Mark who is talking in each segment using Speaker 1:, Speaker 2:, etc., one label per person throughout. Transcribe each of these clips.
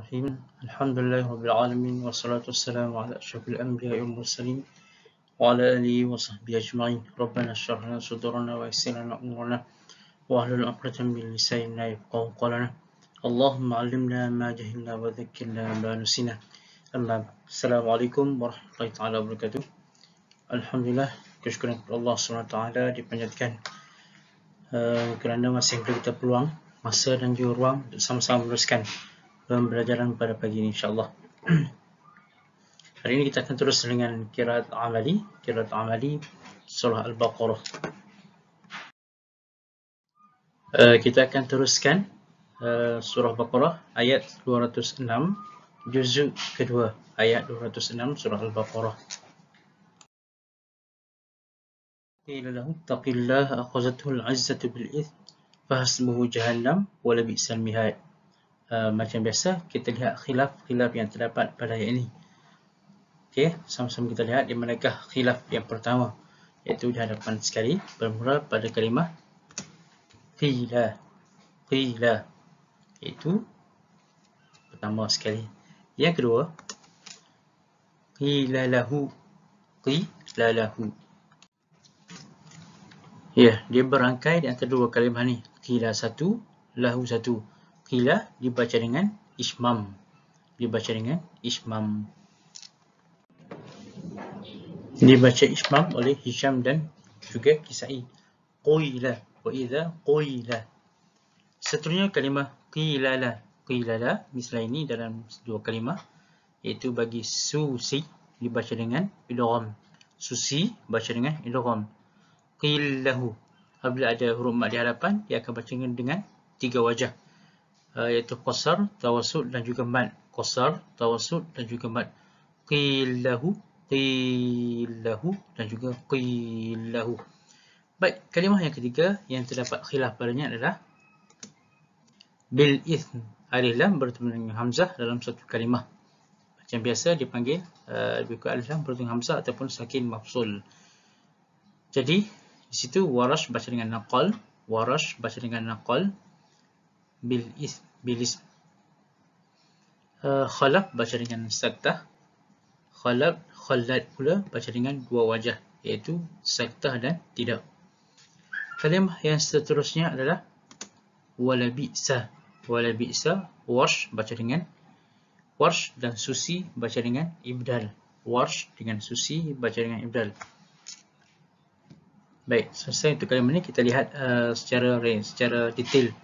Speaker 1: Bismillahirrahmanirrahim. Alhamdulillahirabbil alamin wassalatu wassalamu ala asyrafil anbiya'i wal mursalin wa ala alihi wa sahbihi ajma'in. Rabbana shrah lana sadrana wa yassir lana umurana wa hlul 'uqdatam min lisanina yafqahu qawlana. Allahumma 'allimna ma jahilna wa dhakkirna ma nusina. Amma Assalamualaikum warahmatullahi taala wabarakatuh. Alhamdulillah, kesyukuran kepada Allah SWT dipanjatkan kerana masih beri kita peluang, masa dan juga ruang untuk sama-sama meneruskan pembelajaran pada pagi ini, insyaAllah. Hari ini kita akan terus dengan qiraat amali surah Al-Baqarah. Kita akan teruskan surah Baqarah ayat 206, juzuk kedua, ayat 206 surah Al-Baqarah. Qila lahu taqillaha akhazathu al-'izzatu bil ithm fahasbuhu jahannam wa la bi'sal mihad. Macam biasa, kita lihat khilaf yang terdapat pada ayat ini. Okey, sama-sama kita lihat di manakah khilaf yang pertama, iaitu di hadapan sekali, bermula pada kalimah qila, iaitu pertama sekali. Yang kedua, qila lahu. Ya, dia berangkai di antara dua kalimah ni. Qila satu, lahu satu. Qila dibaca dengan ismam. Dibaca ismam oleh Hisham dan juga Kisai. Qila wa idza qila. Seterusnya kalimah qilala. Misalnya ini dalam dua kalimah, iaitu bagi susi dibaca dengan idgham. Susi baca dengan idgham. Qillahu. Apabila ada huruf mat di hadapan, dia akan baca dengan tiga wajah, iaitu qasar, tawassut dan juga mad. Qasar, tawassut dan juga mad. Qillahu dan juga qillahu. Baik, kalimah yang ketiga yang terdapat khilaf padanya adalah bil ithn. Alif lam bertemu dengan hamzah dalam satu kalimah. Macam biasa dipanggil alif lam bertemu dengan hamzah ataupun sakin mafsul. Jadi di situ Warash baca dengan naqal, bil ism. Khalaf baca dengan saktah. Khalad pula baca dengan dua wajah, iaitu saktah dan tidak. Kalimah yang seterusnya adalah wala bi'sa. Warsh baca dengan Warsh dan Susi baca dengan ibdal. Baik, selesai untuk kalimah ini, kita lihat secara detail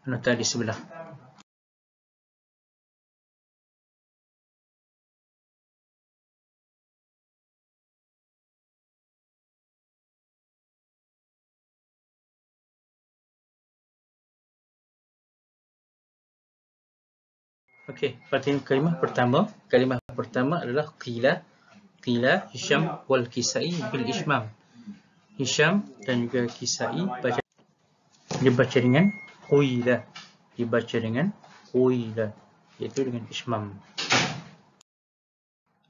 Speaker 1: nota di sebelah. Okey, perhatian kalimah pertama adalah qila, Hisham wal Kisai bil ismam. Hisham dan juga Kisai dibaca dengan qila, iaitu dengan ismam.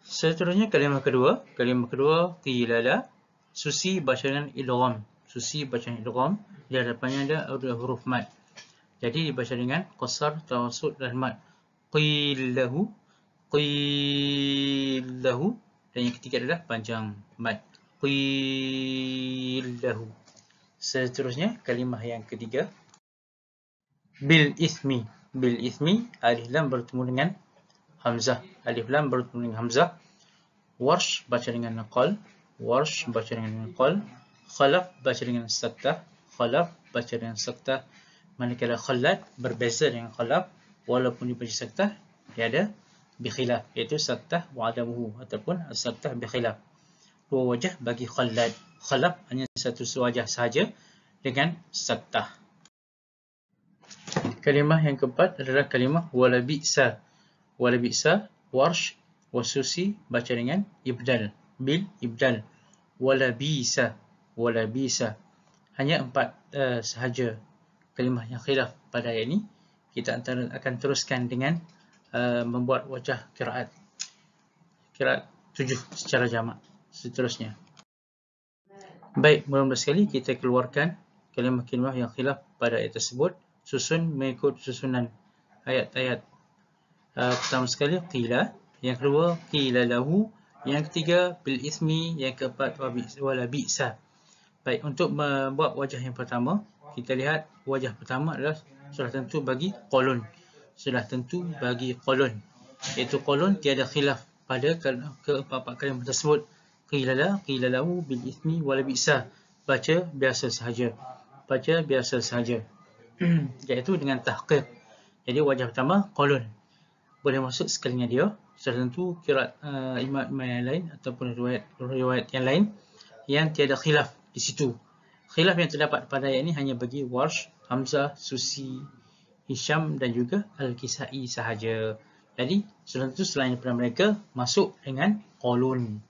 Speaker 1: Seterusnya kalimah kedua qilala. Susi baca dengan idgham. Di hadapannya ada huruf mad. Jadi dibaca dengan qasar, tawassut dan mad. Qillahu. Dan yang ketiga adalah panjang mad. Qillahu. Seterusnya kalimah yang ketiga bil ismi. Alif lam bertemu dengan hamzah. Warsh baca dengan naqal. Khalaf baca dengan saktah. Manakala Khalad berbeza dengan Khalaf, walaupun dibaca saktah, dia ada bikhilaf, iaitu saktah wa adamuhu ataupun saktah bikhilaf. Dua wajah bagi Khalad. Khalaf hanya satu wajah sahaja dengan saktah. Kalimah yang keempat adalah kalimah wala bi'sa. Warsh wasusi baca dengan ibdal, bil ibdal. Wala bi'sa. Hanya empat sahaja kalimah yang khilaf pada ayat ini. Kita akan teruskan dengan membuat wajah qiraat 7 secara jamak seterusnya. Baik, mula-mula sekali kita keluarkan kalimah-kalimah yang khilaf pada ayat tersebut, susun mengikut susunan ayat-ayat. Pertama sekali qila, yang kedua qila lahu, yang ketiga bil ismi, yang keempat wala bi'sa. Baik, untuk membuat wajah yang pertama, kita lihat wajah pertama adalah sudah tentu bagi qolun. Sudah tentu bagi qolun. Iaitu qolun tiada khilaf pada keempat kalimah tersebut. Qila la, qila lahu, bil ismi, wala bi'sa. Baca biasa sahaja. Baca biasa sahaja. Iaitu dengan tahqiq. Jadi wajah pertama qolun. Boleh masuk sekalinya dia. Sudah tentu qiraat imam yang lain ataupun riwayat yang lain yang tiada khilaf di situ. Khilaf yang terdapat pada ayat ini hanya bagi Warsh, Hamzah, Susi, Hisham dan juga Al-Kisai sahaja. Jadi, sudah tentu selain daripada mereka masuk dengan qolun.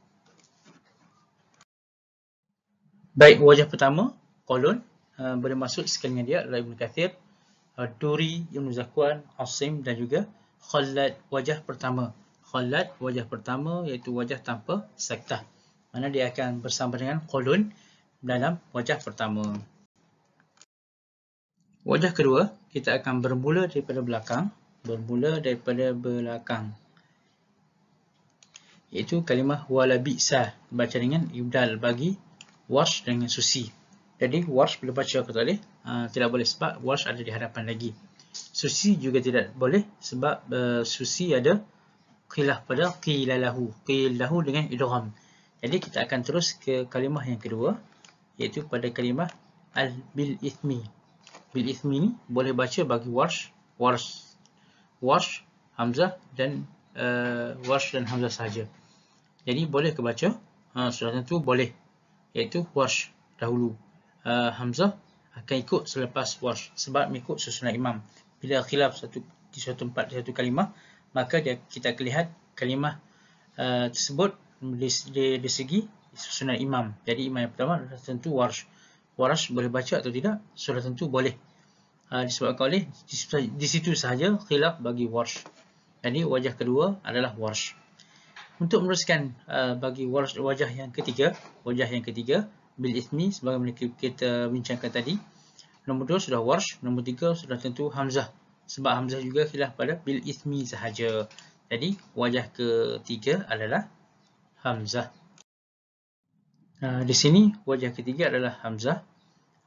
Speaker 1: Baik, wajah pertama, qolun, boleh masuk sekalinya dia adalah Ibn Kathir, Duri, Ibn Zakwan, Asim dan juga Khallad, wajah pertama. Khallad, wajah pertama iaitu wajah tanpa saktah. Mana dia akan bersama dengan qolun dalam wajah pertama. Wajah kedua, kita akan bermula daripada belakang. Bermula daripada belakang. Iaitu kalimah wala bi'sa. Baca dengan ibdal bagi Warsh dengan Susi. Jadi Warsh boleh baca ke tak boleh? Tidak boleh sebab Warsh ada di hadapan lagi. Susi juga tidak boleh sebab Susi ada khilaf pada qila lahu. Qila lahu dengan idgham. Jadi kita akan terus ke kalimah yang kedua, iaitu pada kalimah bil ithmi. Bil ithmi ni boleh baca bagi Warsh, Hamzah dan Warsh dan Hamzah sahaja. Jadi boleh ke baca? Sudah tentu boleh. Iaitu Warsh dahulu. Hamzah akan ikut selepas Warsh sebab mengikut susunan imam. Bila khilaf di suatu tempat di satu kalimah, maka kita akan lihat kalimah tersebut di segi susunan imam. Jadi imam yang pertama adalah tentu Warsh. Warsh boleh baca atau tidak? Sudah tentu boleh. Disebabkan oleh di situ sahaja khilaf bagi Warsh. Jadi wajah kedua adalah Warsh. Untuk meneruskan bagi Warsh wajah yang ketiga bil ismi sebagaimana kita bincangkan tadi. Nombor 2 sudah Warsh, nombor 3 sudah tentu Hamzah. Sebab Hamzah juga khilaf pada bil ismi sahaja. Jadi wajah ketiga adalah Hamzah. Di sini wajah ketiga adalah Hamzah.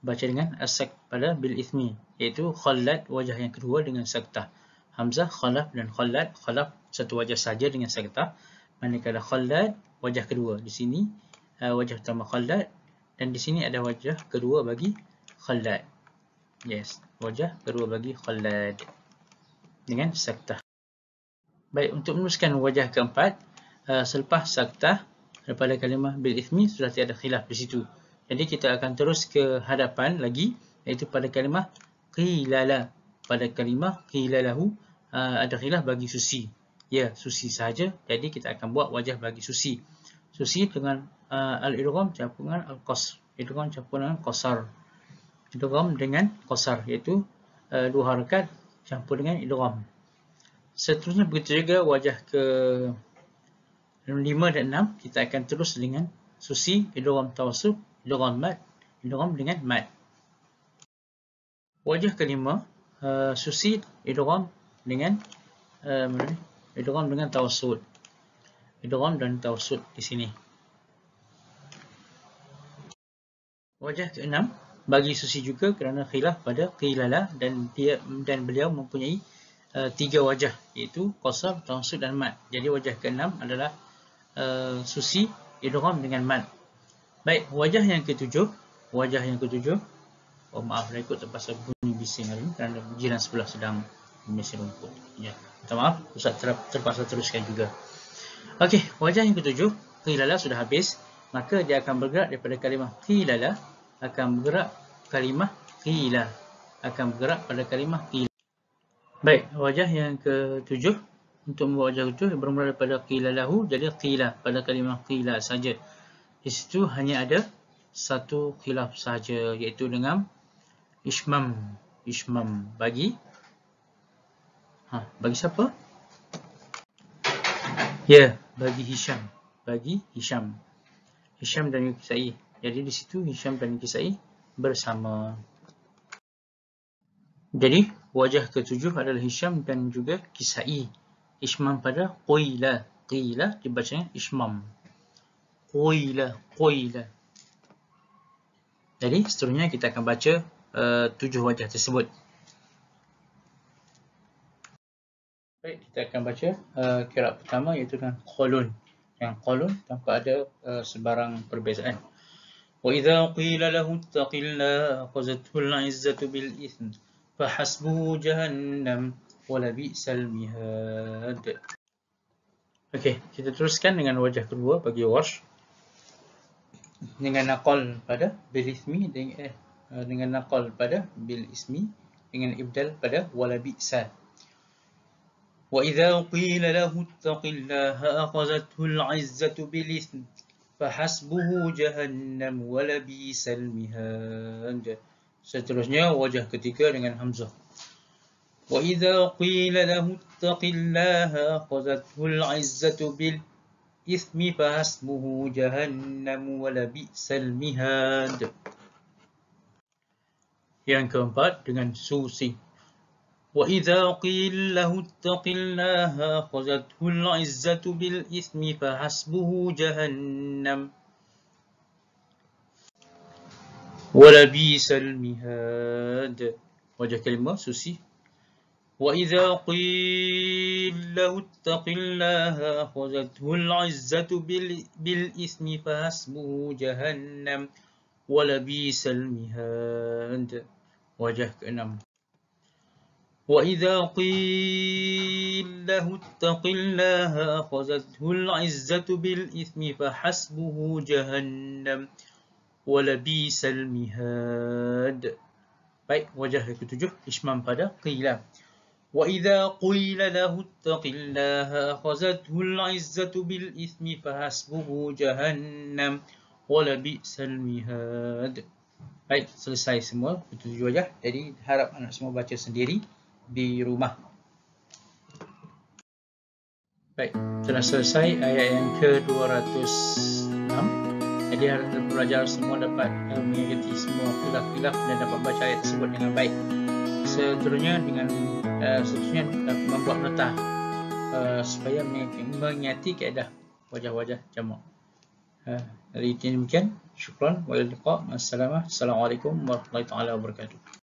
Speaker 1: Baca dengan as-sakt pada bil ismi, iaitu Khallad wajah yang kedua dengan saktah. Hamzah, Khalaf dan Khallad. Khalaf satu wajah saja dengan saktah. Manakala Khallad wajah kedua. Di sini wajah pertama Khallad dan di sini ada wajah kedua bagi Khallad. Yes, wajah kedua bagi Khallad dengan saktah. Baik, untuk meneruskan wajah keempat, selepas saktah daripada kalimah bil ithmi sudah tiada khilaf di situ. Jadi kita akan terus ke hadapan lagi, iaitu pada kalimah qilala. Pada kalimah qilalahu ada khilaf bagi Susi. Ya, Susi sahaja. Jadi kita akan buat wajah bagi Susi. Susi dengan al-idgham campur dengan al-qasr. Idgham campur dengan qasar. Idgham dengan qasar, iaitu dua harakat campur dengan idgham. Seterusnya begitu juga wajah ke 5 dan 6 kita akan terus dengan Susi, idgham tawassut, idgham mad, idgham dengan mad. Wajah kelima Susi, idgham dengan idgham dengan tawassut. Idgham dan tawassut di sini. Wajah ke-6 bagi Susi juga kerana khilaf pada qilala dan beliau mempunyai 3 wajah, iaitu qasar, tawassut dan mad. Jadi wajah ke-6 adalah Susi, idgham dengan mad. Baik, wajah yang ke-7. Oh maaf, rekod terpaksa bunyi bising hari ini kerana jiran sebelah sedang menyisir rumput. Ya, minta maaf, Ustaz terpaksa teruskan juga. Okey, wajah yang ke-7, qilala sudah habis, maka dia akan bergerak daripada kalimah qilala akan bergerak kalimah qila. Akan bergerak pada kalimah qila. Baik, wajah yang ke-7, untuk membuat wajah ke-7 bermula daripada qilalahu, jadi qila pada kalimah qila saja. Di situ hanya ada satu khilaf sahaja, iaitu dengan ishmam. Ishmam bagi siapa? Ya, bagi Hisham. Bagi Hisham. Hisham dan Kisai. Jadi di situ Hisham dan Kisai bersama. Jadi wajah ke-7 adalah Hisham dan juga Kisai. Ishmam pada qila. Qila dibacanya ishmam. Qila, qila. Jadi seterusnya kita akan baca 7 wajah tersebut. Baik, kita akan baca qiraat pertama iaitu dengan qalun. Yang qalun tanpa ada sebarang perbezaan. Wa idza qila lahu ittaqillaha akhadhathu al-'izzatu bil itsm fahasbuhu jahannam wa labisal mihad. Okey, kita teruskan dengan wajah kedua bagi Warsh. Dengan naqal pada bil ismi dengan naqal pada bil ismi dengan ibdal pada wala bi'sa. Wa idza qila lahu ittaqillaha akhadhathu al-'izzatu bil itsm fahasbuhu jahannam wa labisal mihad. Seterusnya wajah ketiga dengan hamzah. Wa idza qila lahu ittaqillaha akhadhathu al-'izzatu bil ismi fahasbuhu jahannam wa labisal mihad. Yang keempat dengan susi. Wa idza qila lahu ittaqillaha akhadhathu al-'izzatu bil ismi fahasbuhu jahannam wa labisal mihad. Wajah kelima susi. وَإِذَا قِيلَ لَهُ اتَّقِ اللَّهَ أَخَذَتْهُ الْعِزَّةُ بِالْإِثْمِ فَحَسْبُهُ جَهَنَّمُ وَلَبِئْسَ الْمِهَادُ. Wajah keenam. وَإِذَا قِيلَ لَهُ اتَّقِ اللَّهَ أَخَذَتْهُ الْعِزَّةُ بِالْإِثْمِ فَحَسْبُهُ جَهَنَّمُ وَلَبِئْسَ الْمِهَادُ. Baik, wajah yang ketujuh ishmam pada qila. وَإِذَا قِيلَ لَهُ اتَّقِ اللَّهَ أَخَذَتْهُ الْعِزَّةُ بِالْإِثْمِ فَحَسْبُهُ جَهَنَّمُ وَلَبِئْسَ الْمِهَادُ. Baik, selesai semua 7 wajah. Jadi harap anak semua baca sendiri di rumah. Baik, telah selesai ayat yang ke-206. Jadi harap pelajar semua dapat mengikuti semua khilaf-khilaf dan dapat baca ayat tersebut dengan baik. Seterusnya membuat nota supaya mengingati kaedah wajah-wajah jamak. Dari demikian, syukran wa liqa. Assalamualaikum warahmatullahi wabarakatuh.